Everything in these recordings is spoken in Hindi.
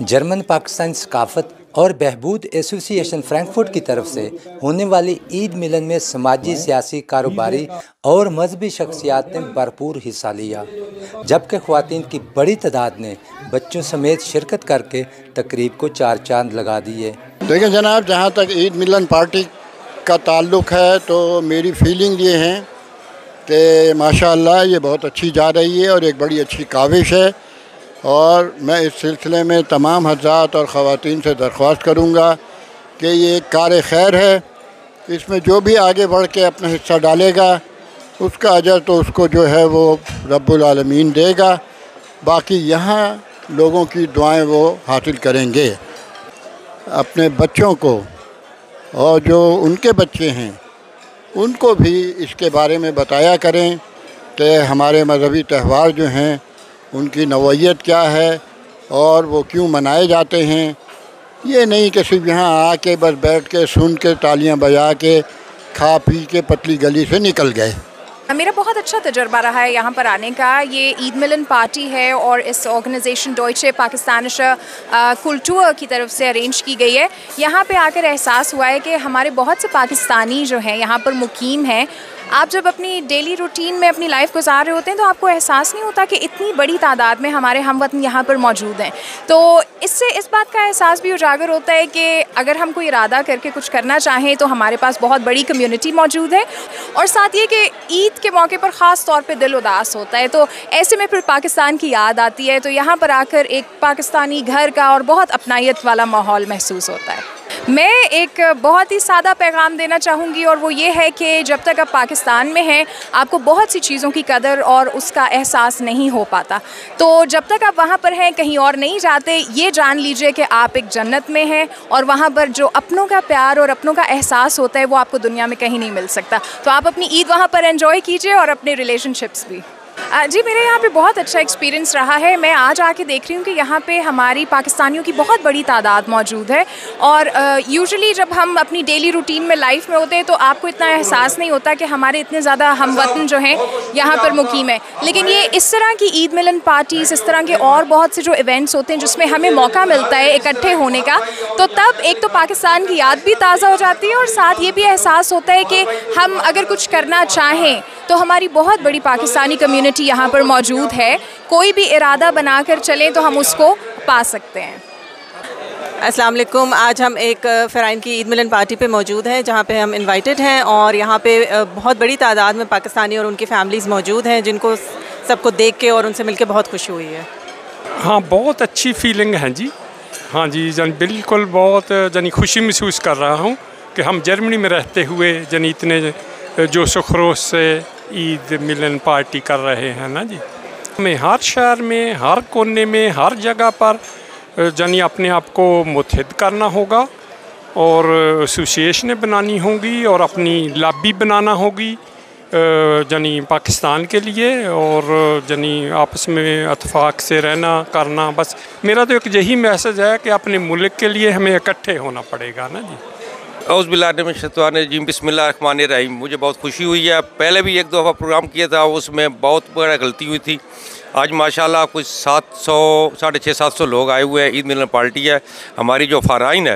जर्मन पाकिस्तानी सकाफत और बहबूद एसोसिएशन फ्रैंकफर्ट की तरफ से होने वाली ईद मिलन में समाजी, सियासी, कारोबारी और मजहबी शख्सियात ने भरपूर हिस्सा लिया, जबकि ख्वातीन की बड़ी तादाद ने बच्चों समेत शिरकत करके तकरीब को चार चांद लगा दिए। देखिए जनाब, जहाँ तक ईद मिलन पार्टी का ताल्लुक़ है तो मेरी फीलिंग ये है कि माशाअल्लाह ये बहुत अच्छी जा रही है और एक बड़ी अच्छी काविश है। और मैं इस सिलसिले में तमाम हज़रात और ख़वातीन से दरख्वास्त करूँगा कि ये एक कार खैर है, इसमें जो भी आगे बढ़ के अपना हिस्सा डालेगा उसका अजर तो उसको जो है वो रब्बुल आलमीन देगा, बाकी यहाँ लोगों की दुआएं वो हासिल करेंगे। अपने बच्चों को और जो उनके बच्चे हैं उनको भी इसके बारे में बताया करें कि हमारे मजहबी त्यौहार जो हैं उनकी नौइयत क्या है और वो क्यों मनाए जाते हैं। ये नहीं कि सिर्फ यहाँ आके बस बैठ के सुन के तालियां बजा के खा पी के पतली गली से निकल गए। मेरा बहुत अच्छा तजर्बा रहा है यहाँ पर आने का। ये ईद मिलन पार्टी है और इस ऑर्गेनाइजेशन डॉइचे पाकिस्तानिश कुल्टूर की तरफ से अरेंज की गई है। यहाँ पे आकर एहसास हुआ है कि हमारे बहुत से पाकिस्तानी जो हैं यहाँ पर मुकीम हैं। आप जब अपनी डेली रूटीन में अपनी लाइफ गुजार रहे होते हैं तो आपको एहसास नहीं होता कि इतनी बड़ी तादाद में हमारे हमवतन यहाँ पर मौजूद हैं। तो इससे इस बात का एहसास भी उजागर होता है कि अगर हम कोई इरादा करके कुछ करना चाहें तो हमारे पास बहुत बड़ी कम्युनिटी मौजूद है। और साथ ये कि ईद के मौके पर ख़ास तौर पे दिल उदास होता है, तो ऐसे में फिर पाकिस्तान की याद आती है। तो यहाँ पर आकर एक पाकिस्तानी घर का और बहुत अपनायत वाला माहौल महसूस होता है। मैं एक बहुत ही सादा पैगाम देना चाहूँगी और वो ये है कि जब तक आप पाकिस्तान में हैं आपको बहुत सी चीज़ों की कदर और उसका एहसास नहीं हो पाता। तो जब तक आप वहाँ पर हैं, कहीं और नहीं जाते, ये जान लीजिए कि आप एक जन्नत में हैं और वहाँ पर जो अपनों का प्यार और अपनों का एहसास होता है वो आपको दुनिया में कहीं नहीं मिल सकता। तो आप अपनी ईद वहाँ पर एंजॉय कीजिए और अपने रिलेशनशिप्स भी। जी, मेरे यहाँ पे बहुत अच्छा एक्सपीरियंस रहा है। मैं आज आके देख रही हूँ कि यहाँ पे हमारी पाकिस्तानियों की बहुत बड़ी तादाद मौजूद है। और यूजुअली जब हम अपनी डेली रूटीन में लाइफ में होते हैं तो आपको इतना एहसास नहीं होता कि हमारे इतने ज़्यादा हमवतन जो हैं यहाँ पर मुकीम है। लेकिन ये इस तरह की ईद मिलन पार्टीज़, इस तरह के और बहुत से जो इवेंट्स होते हैं जिसमें हमें मौका मिलता है इकट्ठे होने का, तो तब एक तो पाकिस्तान की याद भी ताज़ा हो जाती है और साथ ये भी एहसास होता है कि हम अगर कुछ करना चाहें तो हमारी बहुत बड़ी पाकिस्तानी कम्युनिटी यहाँ पर मौजूद है। कोई भी इरादा बनाकर चलें तो हम उसको पा सकते हैं। अस्सलाम वालेकुम। आज हम एक फ़राइन की ईद मिलन पार्टी पे मौजूद हैं जहाँ पे हम इनवाइटेड हैं और यहाँ पे बहुत बड़ी तादाद में पाकिस्तानी और उनकी फैमिलीज़ मौजूद हैं जिनको सबको देख के और उनसे मिलके बहुत खुशी हुई है। हाँ, बहुत अच्छी फीलिंग है जी। हाँ जी, बिल्कुल बहुत खुशी महसूस कर रहा हूँ कि हम जर्मनी में रहते हुए इतने जोश खरोश से ईद मिलन पार्टी कर रहे हैं ना जी। हमें हर शहर में, हर कोने में, हर जगह पर अपने आप को मुत्तहिद करना होगा और एसोसिएशनें बनानी होंगी और अपनी लॉबी बनाना होगी पाकिस्तान के लिए और आपस में इत्तेफाक से रहना करना। बस मेरा तो एक यही मैसेज है कि अपने मुल्क के लिए हमें इकट्ठे होना पड़ेगा ना जी। औज़ुबिल्लाहिमिनश्शैतानिर्रजीम, बिस्मिल्लाहिर्रहमानिर्रहीम। मुझे बहुत खुशी हुई है। पहले भी एक दो दफ़ा प्रोग्राम किया था, उसमें बहुत बड़ा गलती हुई थी। आज माशाल्लाह कुछ 600-750 लोग आए हुए हैं। ईद मिलन पार्टी है हमारी जो फ़राइन है,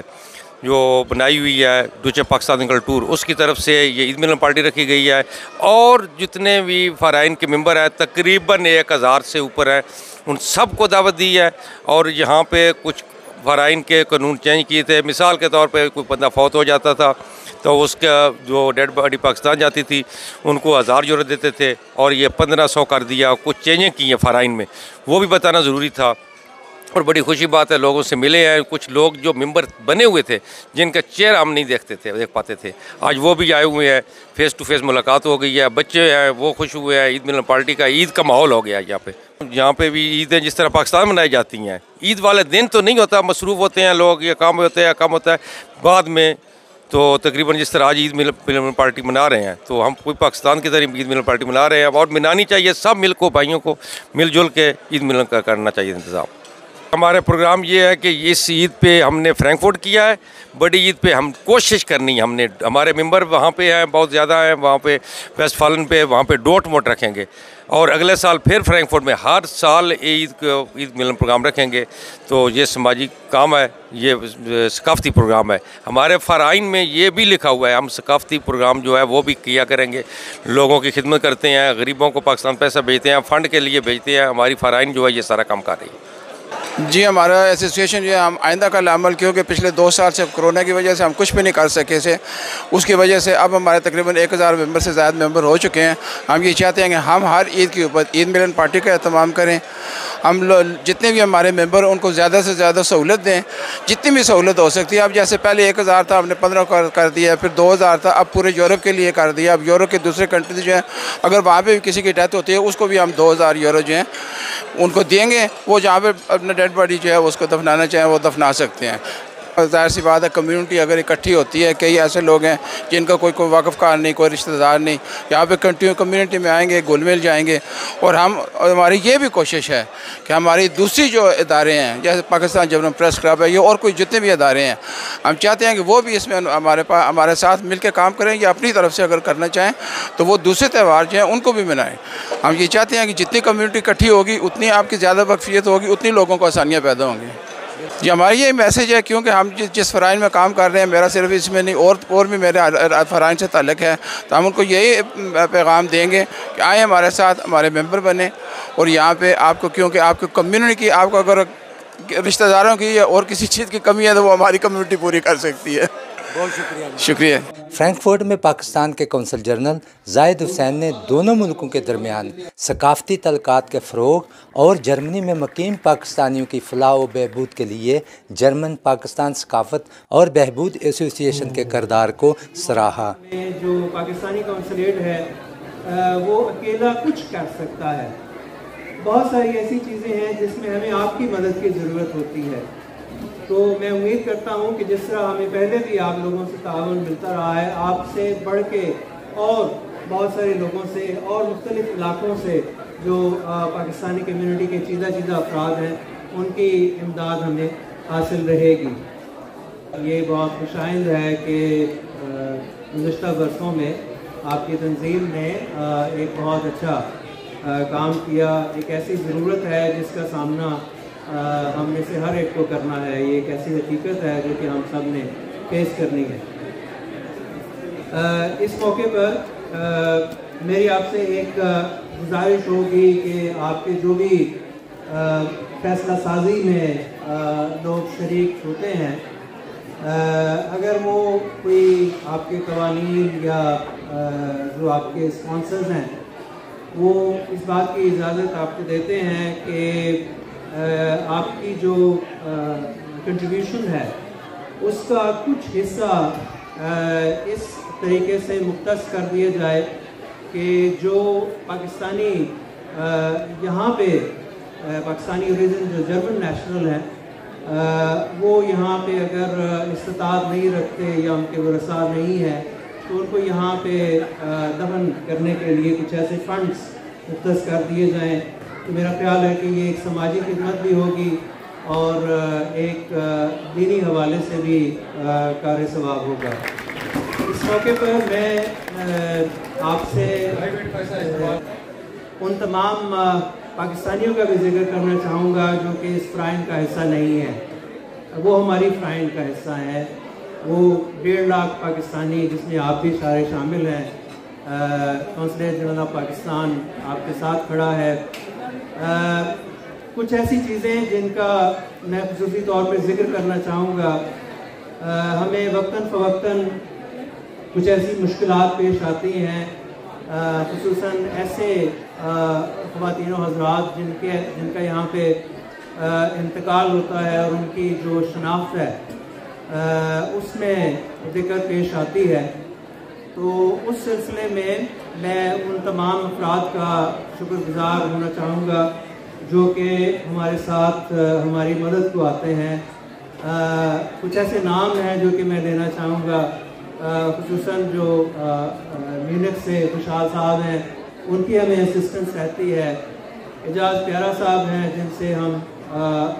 जो बनाई हुई है डॉइचे पाकिस्तानी कुल्टूर, उसकी तरफ से ये ईद मिलन पार्टी रखी गई है। और जितने भी फ़राइन के मेंबर हैं तकरीबन 1000 से ऊपर हैं, उन सब को दावत दी है। और यहाँ पे कुछ फ़राइन के कानून चेंज किए थे। मिसाल के तौर पे कोई बंदा फौत हो जाता था तो उसका जो डेड बॉडी पाकिस्तान जाती थी उनको 1000 यूरो देते थे और ये 1500 कर दिया। कुछ चेंजें की हैं फ़राइन में, वो भी बताना ज़रूरी था। और बड़ी खुशी बात है, लोगों से मिले हैं। कुछ लोग जो मेंबर बने हुए थे जिनका चेहरा हम नहीं देख पाते थे, आज वो भी आए हुए हैं। फ़ेस टू फेस मुलाकात हो गई है। बच्चे हैं वो खुश हुए हैं। ईद मिलन पार्टी का ईद का माहौल हो गया यहाँ पे भी ईदें जिस तरह पाकिस्तान मनाई जाती हैं। ईद वाले दिन तो नहीं होता, मसरूफ़ होते हैं लोग, ये काम होते हैं, कम होता है बाद में। तो तकरीबन जिस तरह आज ईद मिलन पार्टी मना रहे हैं तो हम कोई पाकिस्तान की तरह ईद मिलन पार्टी मना रहे हैं और मनानी चाहिए। सब मिल को भाइयों को मिलजुल के ईद मिलन का करना चाहिए इंतज़ाम। हमारा प्रोग्राम ये है कि इस ईद पे हमने फ्रैंकफर्ट किया है, बड़ी ईद पे हम कोशिश करनी है, हमने हमारे मेंबर वहाँ पे हैं, बहुत ज़्यादा हैं वहाँ पे, वेस्टफालन पे वहाँ पे डॉर्टमुंड रखेंगे और अगले साल फिर फ्रैंकफर्ट में हर साल ईद मिलन प्रोग्राम रखेंगे। तो ये समाजी काम है, ये सकाफ़ती प्रोग्राम है। हमारे फ़राइन में ये भी लिखा हुआ है हम सकाफ़ती प्रोग्राम जो है वो भी किया करेंगे, लोगों की खिदमत करते हैं, गरीबों को पाकिस्तान पैसा भेजते हैं, फ़ंड के लिए भेजते हैं। हमारी फ़राइन जो है ये सारा काम कर रही है। जी, हमारा एसोसिएशन जो है हम आइंदा का अमल, क्योंकि पिछले 2 साल से कोरोना की वजह से हम कुछ भी नहीं कर सके थे, उसकी वजह से अब हमारे तकरीबन 1000 मेंबर से ज़्यादा मेंबर हो चुके हैं। हम ये चाहते हैं कि हम हर ईद के ऊपर ईद मिलन पार्टी का एहतमाम करें। हम जितने भी हमारे मेंबर उनको ज़्यादा से ज़्यादा सहूलत दें, जितनी भी सहूलत हो सकती है। अब जैसे पहले 1000 था, हमने 15 कर दिया, फिर 2000 था, अब पूरे यूरोप के लिए कर दिया। अब यूरोप के दूसरे कंट्री जो है अगर वहाँ पे भी किसी की डेथ होती है उसको भी हम 2000 यूरो जो हैं उनको देंगे। वो जहाँ पे अपना डेड बॉडी जो है उसको दफनाना चाहें वो दफना सकते हैं। ज़ाहिर सी बात है, कम्युनिटी अगर इकट्ठी होती है, कई ऐसे लोग हैं जिनका कोई वाकफ़कार नहीं, कोई रिश्तेदार नहीं, यहाँ पे कम्युनिटी में आएंगे, घुल मिल जाएंगे। और हमारी ये भी कोशिश है कि हमारी दूसरी जो इदारे हैं जैसे पाकिस्तान जर्मन प्रेस क्लब है, ये और कोई जितने भी इदारे हैं, हम चाहते हैं कि वो भी इसमें हमारे साथ मिल के काम करें, या अपनी तरफ से अगर करना चाहें तो वो दूसरे त्यौहार जो हैं उनको भी मनाएँ। हम ये चाहते हैं कि जितनी कम्युनिटी इकट्ठी होगी उतनी आपकी ज़्यादा वाकफियत होगी, उतनी लोगों को आसानियाँ पैदा होंगी। जी, हमारी ये मैसेज है, क्योंकि हम जिस फ़राइन में काम कर रहे हैं, मेरा सिर्फ इसमें नहीं और भी मेरे फ़राइन से ताल्लुक़ है, तो हम उनको यही पैगाम देंगे कि आए हमारे साथ, हमारे मेंबर बने। और यहाँ पे आपको, क्योंकि आपकी कम्युनिटी की, आपको अगर रिश्तेदारों की या और किसी चीज़ की कमी है तो वो हमारी कम्युनिटी पूरी कर सकती है। बहुत शुक्रिया। फ्रैंकफर्ट में पाकिस्तान के कौंसल जनरल जाहिद हुसैन ने दोनों मुल्कों के दरमियान सकाफ़ती तल्क़ात के फ़रोग़ और जर्मनी में मुक़ीम पाकिस्तानियों की फ़लाह व बहबूद के लिए जर्मन पाकिस्तान सकाफ़त और बहबूद एसोसिएशन के किरदार को सराहा। जो पाकिस्तानी कौंसलेट है वो अकेला कुछ कर सकता है। बहुत सारी ऐसी चीज़ें हैं जिसमें हमें आपकी मदद की ज़रूरत होती है। तो मैं उम्मीद करता हूं कि जिस तरह हमें पहले भी आप लोगों से ताउन मिलता रहा है, आपसे बढ़ के और बहुत सारे लोगों से और मुख्तलिफ़ इलाक़ों से जो पाकिस्तानी कम्यूनिटी के चीज़ा अफराद हैं उनकी इमदाद हमें हासिल रहेगी। ये बहुत खुशाइंद है कि गुज़श्ता बरसों में आपकी तंजीम ने एक बहुत अच्छा काम किया। एक ऐसी ज़रूरत है जिसका सामना हम में से हर एक को करना है। ये एक ऐसी हकीकत है जो कि हम सब ने फेस करनी है। इस मौके पर मेरी आपसे एक गुजारिश होगी कि आपके जो भी फैसला साजी में लोग शरीक होते हैं, अगर वो कोई आपके कवानीन या जो आपके स्पॉन्सर्स हैं वो इस बात की इजाज़त आपको देते हैं कि आपकी जो कंट्रीब्यूशन है उसका कुछ हिस्सा इस तरीके से मुख्तस कर दिया जाए कि जो पाकिस्तानी यहाँ पे पाकिस्तानी ओरिजिन जो जर्मन नेशनल हैं वो यहाँ पे अगर इस्तात नहीं रखते या उनके वरसा नहीं है तो उनको यहाँ पे दफन करने के लिए कुछ ऐसे फंड्स मुख्तस कर दिए जाएँ। तो मेरा ख्याल है कि ये एक समाजी खिदमत भी होगी और एक दीनी हवाले से भी कार सवाब होगा। इस मौके पर मैं आपसे उन तमाम पाकिस्तानियों का भी जिक्र करना चाहूँगा जो कि इस फ़राइन का हिस्सा नहीं है। वो हमारी फ़राइन का हिस्सा है। वो 1.5 लाख पाकिस्तानी जिसमें आप भी सारे शामिल हैं। कौंसलेट जनरल ऑफ पाकिस्तान आपके साथ खड़ा है। कुछ ऐसी चीज़ें जिनका मैं ख़ुसूसी तौर पर ज़िक्र करना चाहूँगा। हमें वक्तन फ़वक्तन कुछ ऐसी मुश्किलात पेश आती हैं, ख़ुसूसन ऐसे ख़वातीन व हज़रात जिनका यहाँ पे इंतकाल होता है और उनकी जो शनाख्त है उसमें दिक्कत पेश आती है। तो उस सिलसिले में मैं उन तमाम अफराद का शुक्रगुज़ार होना चाहूँगा जो कि हमारे साथ हमारी मदद को आते हैं। कुछ ऐसे नाम हैं जो कि मैं लेना चाहूँगा, ख़ुसूसन जो म्यूनिख से खुशहाल साहब हैं, उनकी हमें असिस्टेंस रहती है। एजाज़ प्यारा साहब हैं जिनसे हम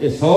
100